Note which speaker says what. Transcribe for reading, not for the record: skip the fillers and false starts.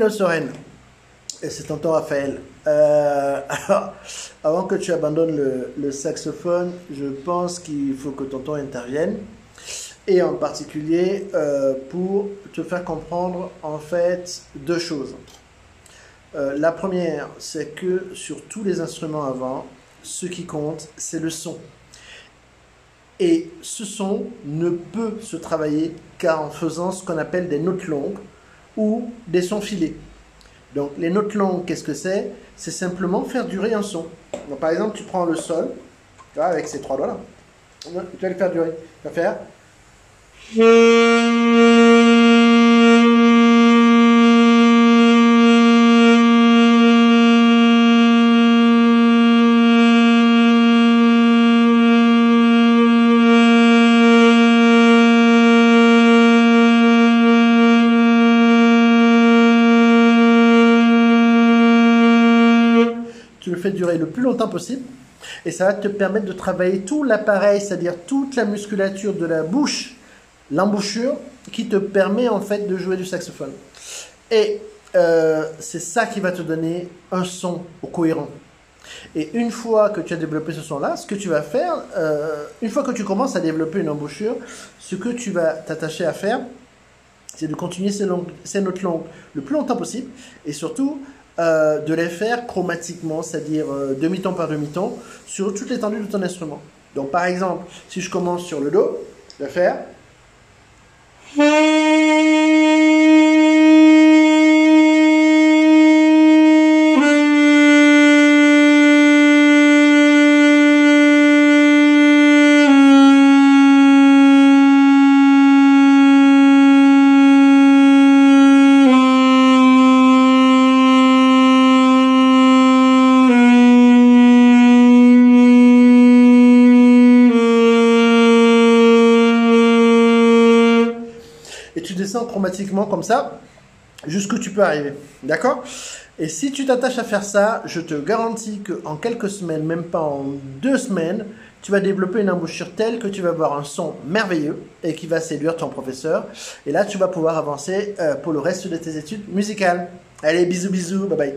Speaker 1: Hello Soren, et c'est tonton Raphaël. Alors, avant que tu abandonnes le saxophone, je pense qu'il faut que tonton intervienne, et en particulier pour te faire comprendre en fait deux choses. La première, c'est que sur tous les instruments avant, ce qui compte, c'est le son. Et ce son ne peut se travailler qu'en faisant ce qu'on appelle des notes longues ou des sons filés. Donc les notes longues, qu'est-ce que c'est? C'est simplement faire durer un son. Donc, par exemple, tu prends le sol, tu vois, avec ces trois doigts-là, tu vas le faire durer. Tu vas faire... Tu le fais durer le plus longtemps possible et ça va te permettre de travailler tout l'appareil, c'est-à-dire toute la musculature de la bouche, l'embouchure, qui te permet en fait de jouer du saxophone. Et c'est ça qui va te donner un son cohérent. Et une fois que tu as développé ce son-là, ce que tu vas faire, une fois que tu commences à développer une embouchure, ce que tu vas t'attacher à faire, c'est de continuer ces notes longues le plus longtemps possible et surtout de les faire chromatiquement, c'est-à-dire demi-ton par demi-ton, sur toute l'étendue de ton instrument. Donc par exemple, si je commence sur le Do, je vais faire... Et tu descends chromatiquement comme ça, jusqu'où tu peux arriver. D'accord? Et si tu t'attaches à faire ça, je te garantis qu'en quelques semaines, même pas en 2 semaines, tu vas développer une embouchure telle que tu vas avoir un son merveilleux et qui va séduire ton professeur. Et là, tu vas pouvoir avancer pour le reste de tes études musicales. Allez, bisous, bisous, bye bye.